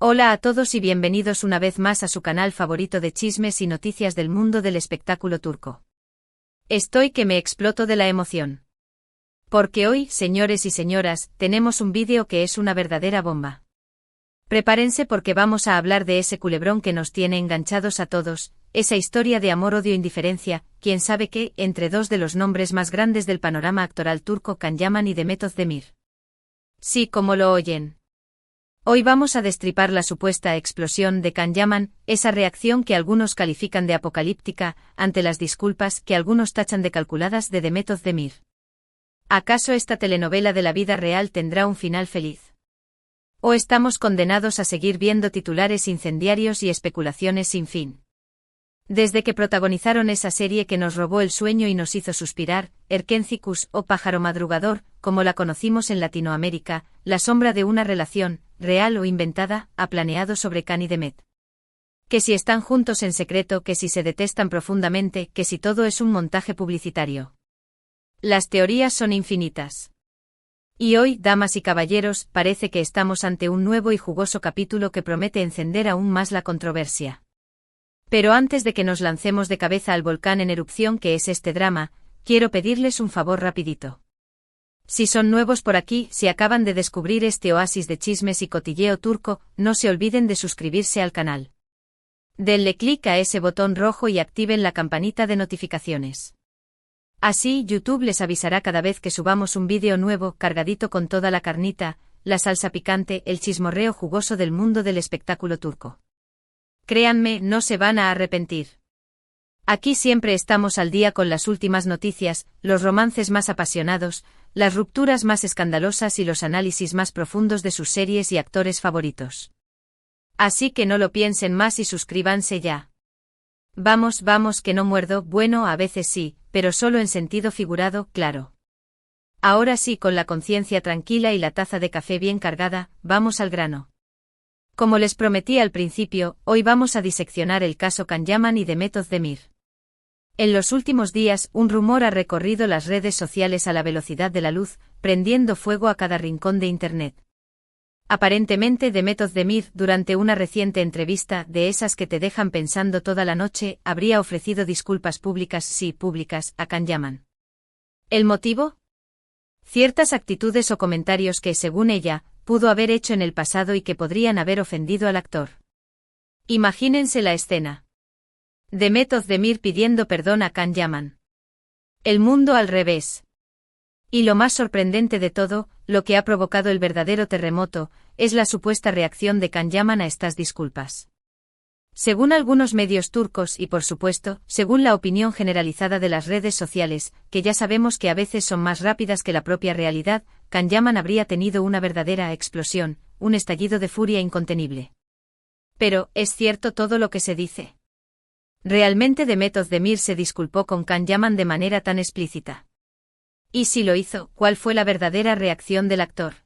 Hola a todos y bienvenidos una vez más a su canal favorito de chismes y noticias del mundo del espectáculo turco. Estoy que me exploto de la emoción. Porque hoy, señores y señoras, tenemos un vídeo que es una verdadera bomba. Prepárense porque vamos a hablar de ese culebrón que nos tiene enganchados a todos, esa historia de amor, odio, indiferencia, quién sabe qué, entre dos de los nombres más grandes del panorama actoral turco, Can Yaman y Demet Özdemir. Sí, como lo oyen. Hoy vamos a destripar la supuesta explosión de Can Yaman, esa reacción que algunos califican de apocalíptica, ante las disculpas que algunos tachan de calculadas de Demet Özdemir. ¿Acaso esta telenovela de la vida real tendrá un final feliz? ¿O estamos condenados a seguir viendo titulares incendiarios y especulaciones sin fin? Desde que protagonizaron esa serie que nos robó el sueño y nos hizo suspirar, Erkencikus o Pájaro Madrugador, como la conocimos en Latinoamérica, la sombra de una relación, real o inventada, ha planeado sobre Can y Demet. Que si están juntos en secreto, que si se detestan profundamente, que si todo es un montaje publicitario. Las teorías son infinitas. Y hoy, damas y caballeros, parece que estamos ante un nuevo y jugoso capítulo que promete encender aún más la controversia. Pero antes de que nos lancemos de cabeza al volcán en erupción que es este drama, quiero pedirles un favor rapidito. Si son nuevos por aquí, si acaban de descubrir este oasis de chismes y cotilleo turco, no se olviden de suscribirse al canal. Denle clic a ese botón rojo y activen la campanita de notificaciones. Así YouTube les avisará cada vez que subamos un vídeo nuevo, cargadito con toda la carnita, la salsa picante, el chismorreo jugoso del mundo del espectáculo turco. Créanme, no se van a arrepentir. Aquí siempre estamos al día con las últimas noticias, los romances más apasionados, las rupturas más escandalosas y los análisis más profundos de sus series y actores favoritos. Así que no lo piensen más y suscríbanse ya. Vamos, vamos que no muerdo, bueno, a veces sí, pero solo en sentido figurado, claro. Ahora sí, con la conciencia tranquila y la taza de café bien cargada, vamos al grano. Como les prometí al principio, hoy vamos a diseccionar el caso Can Yaman y Demet Özdemir. En los últimos días, un rumor ha recorrido las redes sociales a la velocidad de la luz, prendiendo fuego a cada rincón de Internet. Aparentemente Demet Özdemir, durante una reciente entrevista, de esas que te dejan pensando toda la noche, habría ofrecido disculpas públicas, sí, públicas, a Can Yaman. ¿El motivo? Ciertas actitudes o comentarios que, según ella, pudo haber hecho en el pasado y que podrían haber ofendido al actor. Imagínense la escena. Demet Özdemir pidiendo perdón a Can Yaman. El mundo al revés. Y lo más sorprendente de todo, lo que ha provocado el verdadero terremoto, es la supuesta reacción de Can Yaman a estas disculpas. Según algunos medios turcos y, por supuesto, según la opinión generalizada de las redes sociales, que ya sabemos que a veces son más rápidas que la propia realidad, Can Yaman habría tenido una verdadera explosión, un estallido de furia incontenible. Pero, ¿es cierto todo lo que se dice? ¿Realmente Demet Özdemir se disculpó con Can Yaman de manera tan explícita? Y si lo hizo, ¿cuál fue la verdadera reacción del actor?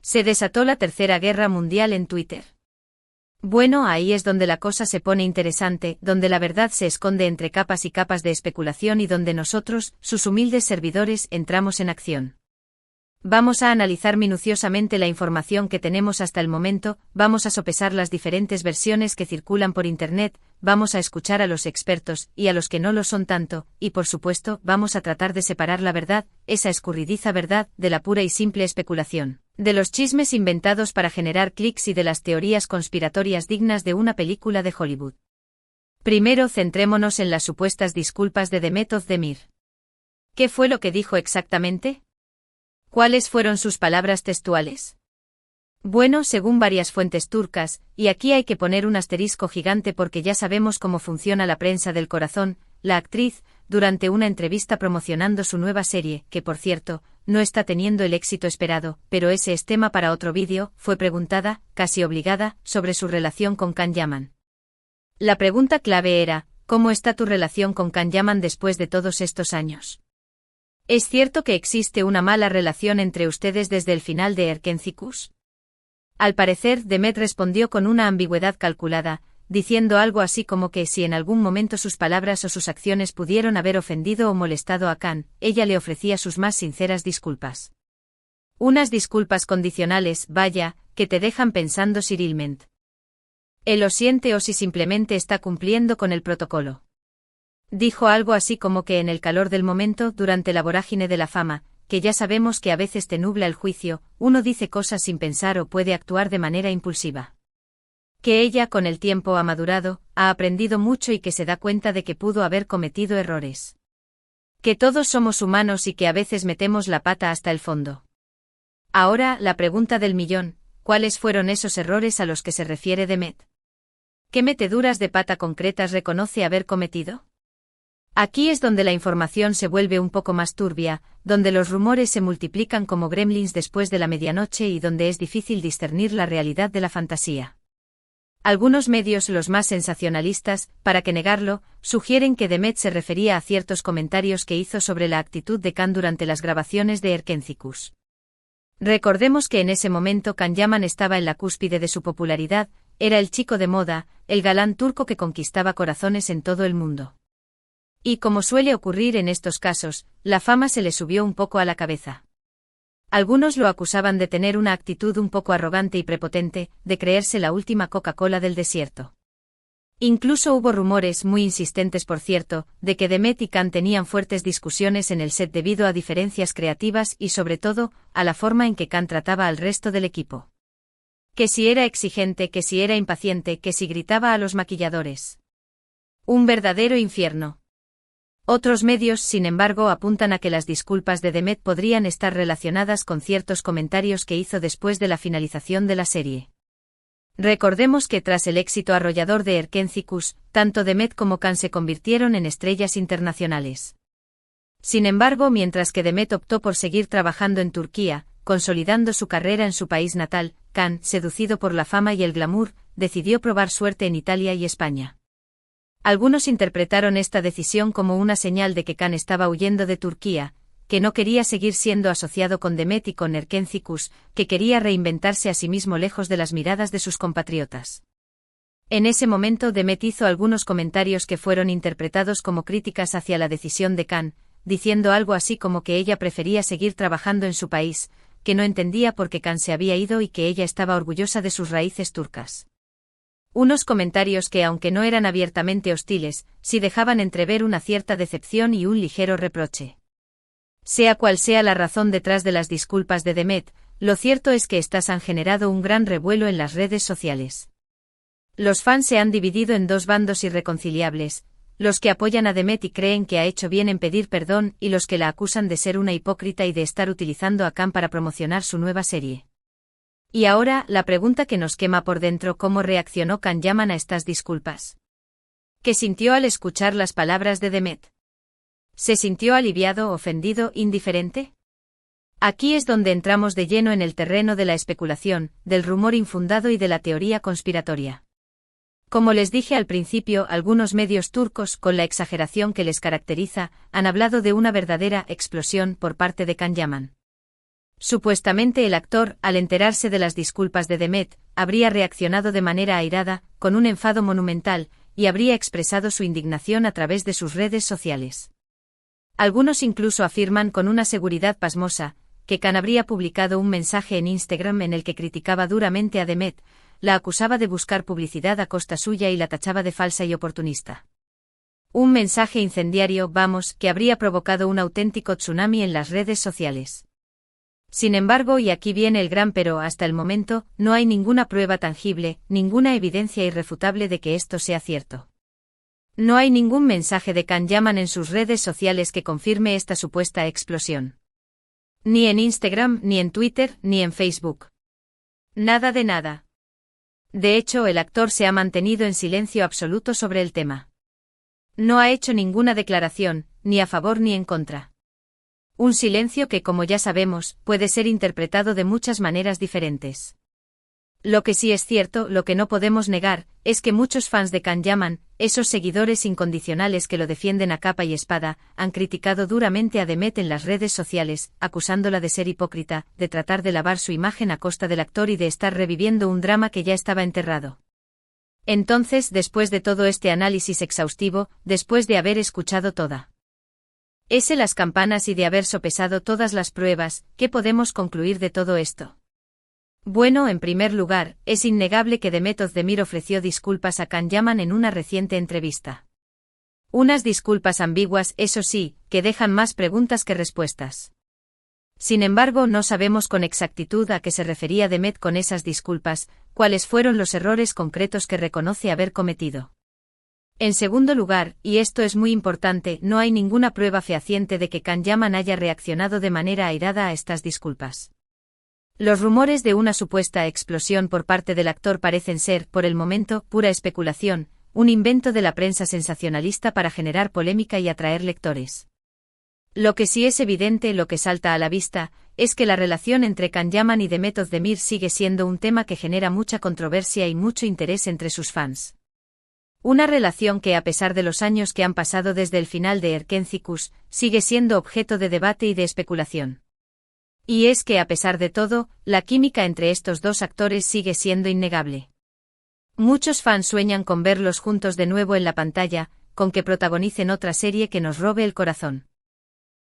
Se desató la Tercera Guerra Mundial en Twitter. Bueno, ahí es donde la cosa se pone interesante, donde la verdad se esconde entre capas y capas de especulación y donde nosotros, sus humildes servidores, entramos en acción. Vamos a analizar minuciosamente la información que tenemos hasta el momento, vamos a sopesar las diferentes versiones que circulan por Internet, vamos a escuchar a los expertos y a los que no lo son tanto, y por supuesto, vamos a tratar de separar la verdad, esa escurridiza verdad, de la pura y simple especulación, de los chismes inventados para generar clics y de las teorías conspiratorias dignas de una película de Hollywood. Primero centrémonos en las supuestas disculpas de Demet Özdemir. ¿Qué fue lo que dijo exactamente? ¿Cuáles fueron sus palabras textuales? Bueno, según varias fuentes turcas, y aquí hay que poner un asterisco gigante porque ya sabemos cómo funciona la prensa del corazón, la actriz, durante una entrevista promocionando su nueva serie, que por cierto, no está teniendo el éxito esperado, pero ese es tema para otro vídeo, fue preguntada, casi obligada, sobre su relación con Can Yaman. La pregunta clave era, ¿cómo está tu relación con Can Yaman después de todos estos años? ¿Es cierto que existe una mala relación entre ustedes desde el final de Erkencikus? Al parecer, Demet respondió con una ambigüedad calculada, diciendo algo así como que si en algún momento sus palabras o sus acciones pudieron haber ofendido o molestado a Can, ella le ofrecía sus más sinceras disculpas. Unas disculpas condicionales, vaya, que te dejan pensando Cirilment. Él lo siente o si simplemente está cumpliendo con el protocolo. Dijo algo así como que en el calor del momento, durante la vorágine de la fama, que ya sabemos que a veces te nubla el juicio, uno dice cosas sin pensar o puede actuar de manera impulsiva. Que ella con el tiempo ha madurado, ha aprendido mucho y que se da cuenta de que pudo haber cometido errores. Que todos somos humanos y que a veces metemos la pata hasta el fondo. Ahora, la pregunta del millón, ¿cuáles fueron esos errores a los que se refiere Demet? ¿Qué meteduras de pata concretas reconoce haber cometido? Aquí es donde la información se vuelve un poco más turbia, donde los rumores se multiplican como gremlins después de la medianoche y donde es difícil discernir la realidad de la fantasía. Algunos medios, los más sensacionalistas, para que negarlo, sugieren que Demet se refería a ciertos comentarios que hizo sobre la actitud de Can durante las grabaciones de Erkencikus. Recordemos que en ese momento Can Yaman estaba en la cúspide de su popularidad, era el chico de moda, el galán turco que conquistaba corazones en todo el mundo. Y como suele ocurrir en estos casos, la fama se le subió un poco a la cabeza. Algunos lo acusaban de tener una actitud un poco arrogante y prepotente, de creerse la última Coca-Cola del desierto. Incluso hubo rumores, muy insistentes por cierto, de que Demet y Can tenían fuertes discusiones en el set debido a diferencias creativas y sobre todo, a la forma en que Can trataba al resto del equipo. Que si era exigente, que si era impaciente, que si gritaba a los maquilladores. Un verdadero infierno. Otros medios, sin embargo, apuntan a que las disculpas de Demet podrían estar relacionadas con ciertos comentarios que hizo después de la finalización de la serie. Recordemos que tras el éxito arrollador de Erkencikus, tanto Demet como Can se convirtieron en estrellas internacionales. Sin embargo, mientras que Demet optó por seguir trabajando en Turquía, consolidando su carrera en su país natal, Can, seducido por la fama y el glamour, decidió probar suerte en Italia y España. Algunos interpretaron esta decisión como una señal de que Can estaba huyendo de Turquía, que no quería seguir siendo asociado con Demet y con Erkencikus, que quería reinventarse a sí mismo lejos de las miradas de sus compatriotas. En ese momento Demet hizo algunos comentarios que fueron interpretados como críticas hacia la decisión de Can, diciendo algo así como que ella prefería seguir trabajando en su país, que no entendía por qué Can se había ido y que ella estaba orgullosa de sus raíces turcas. Unos comentarios que, aunque no eran abiertamente hostiles, sí dejaban entrever una cierta decepción y un ligero reproche. Sea cual sea la razón detrás de las disculpas de Demet, lo cierto es que estas han generado un gran revuelo en las redes sociales. Los fans se han dividido en dos bandos irreconciliables, los que apoyan a Demet y creen que ha hecho bien en pedir perdón y los que la acusan de ser una hipócrita y de estar utilizando a Can para promocionar su nueva serie. Y ahora, la pregunta que nos quema por dentro: ¿cómo reaccionó Can Yaman a estas disculpas? ¿Qué sintió al escuchar las palabras de Demet? ¿Se sintió aliviado, ofendido, indiferente? Aquí es donde entramos de lleno en el terreno de la especulación, del rumor infundado y de la teoría conspiratoria. Como les dije al principio, algunos medios turcos, con la exageración que les caracteriza, han hablado de una verdadera explosión por parte de Can Yaman. Supuestamente el actor, al enterarse de las disculpas de Demet, habría reaccionado de manera airada, con un enfado monumental, y habría expresado su indignación a través de sus redes sociales. Algunos incluso afirman con una seguridad pasmosa, que Can habría publicado un mensaje en Instagram en el que criticaba duramente a Demet, la acusaba de buscar publicidad a costa suya y la tachaba de falsa y oportunista. Un mensaje incendiario, vamos, que habría provocado un auténtico tsunami en las redes sociales. Sin embargo, y aquí viene el gran pero, hasta el momento, no hay ninguna prueba tangible, ninguna evidencia irrefutable de que esto sea cierto. No hay ningún mensaje de Can Yaman en sus redes sociales que confirme esta supuesta explosión. Ni en Instagram, ni en Twitter, ni en Facebook. Nada de nada. De hecho, el actor se ha mantenido en silencio absoluto sobre el tema. No ha hecho ninguna declaración, ni a favor ni en contra. Un silencio que, como ya sabemos, puede ser interpretado de muchas maneras diferentes. Lo que sí es cierto, lo que no podemos negar, es que muchos fans de Can Yaman, esos seguidores incondicionales que lo defienden a capa y espada, han criticado duramente a Demet en las redes sociales, acusándola de ser hipócrita, de tratar de lavar su imagen a costa del actor y de estar reviviendo un drama que ya estaba enterrado. Entonces, después de todo este análisis exhaustivo, después de haber escuchado todas las campanas y de haber sopesado todas las pruebas, ¿qué podemos concluir de todo esto? Bueno, en primer lugar, es innegable que Demet Özdemir ofreció disculpas a Can Yaman en una reciente entrevista. Unas disculpas ambiguas, eso sí, que dejan más preguntas que respuestas. Sin embargo, no sabemos con exactitud a qué se refería Demet con esas disculpas, cuáles fueron los errores concretos que reconoce haber cometido. En segundo lugar, y esto es muy importante, no hay ninguna prueba fehaciente de que Can Yaman haya reaccionado de manera airada a estas disculpas. Los rumores de una supuesta explosión por parte del actor parecen ser, por el momento, pura especulación, un invento de la prensa sensacionalista para generar polémica y atraer lectores. Lo que sí es evidente, lo que salta a la vista, es que la relación entre Can Yaman y Demet Özdemir sigue siendo un tema que genera mucha controversia y mucho interés entre sus fans. Una relación que, a pesar de los años que han pasado desde el final de Erkenzikus, sigue siendo objeto de debate y de especulación. Y es que, a pesar de todo, la química entre estos dos actores sigue siendo innegable. Muchos fans sueñan con verlos juntos de nuevo en la pantalla, con que protagonicen otra serie que nos robe el corazón.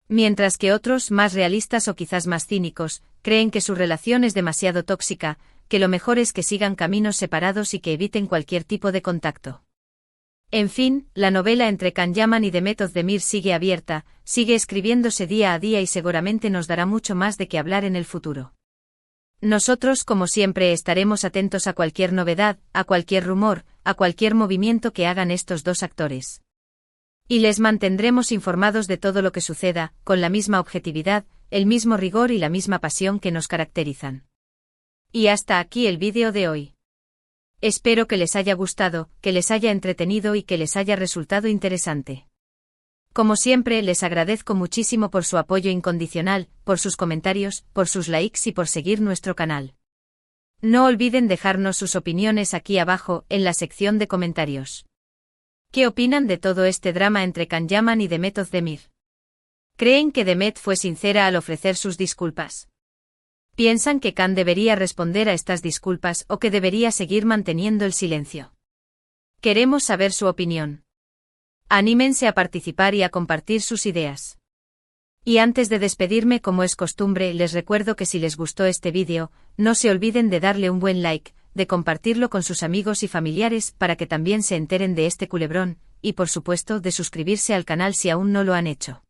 Mientras que otros, más realistas o quizás más cínicos, creen que su relación es demasiado tóxica, que lo mejor es que sigan caminos separados y que eviten cualquier tipo de contacto. En fin, la novela entre Can Yaman y Demet Özdemir sigue abierta, sigue escribiéndose día a día y seguramente nos dará mucho más de qué hablar en el futuro. Nosotros, como siempre, estaremos atentos a cualquier novedad, a cualquier rumor, a cualquier movimiento que hagan estos dos actores. Y les mantendremos informados de todo lo que suceda, con la misma objetividad, el mismo rigor y la misma pasión que nos caracterizan. Y hasta aquí el vídeo de hoy. Espero que les haya gustado, que les haya entretenido y que les haya resultado interesante. Como siempre, les agradezco muchísimo por su apoyo incondicional, por sus comentarios, por sus likes y por seguir nuestro canal. No olviden dejarnos sus opiniones aquí abajo, en la sección de comentarios. ¿Qué opinan de todo este drama entre Can Yaman y Demet Özdemir? ¿Creen que Demet fue sincera al ofrecer sus disculpas? ¿Piensan que Can debería responder a estas disculpas o que debería seguir manteniendo el silencio? Queremos saber su opinión. Anímense a participar y a compartir sus ideas. Y antes de despedirme, como es costumbre, les recuerdo que si les gustó este vídeo, no se olviden de darle un buen like, de compartirlo con sus amigos y familiares para que también se enteren de este culebrón, y por supuesto de suscribirse al canal si aún no lo han hecho.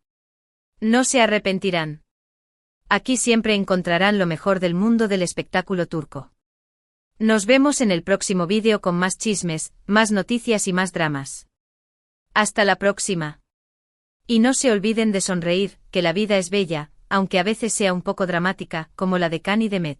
No se arrepentirán. Aquí siempre encontrarán lo mejor del mundo del espectáculo turco. Nos vemos en el próximo vídeo con más chismes, más noticias y más dramas. Hasta la próxima. Y no se olviden de sonreír, que la vida es bella, aunque a veces sea un poco dramática, como la de Can y Demet.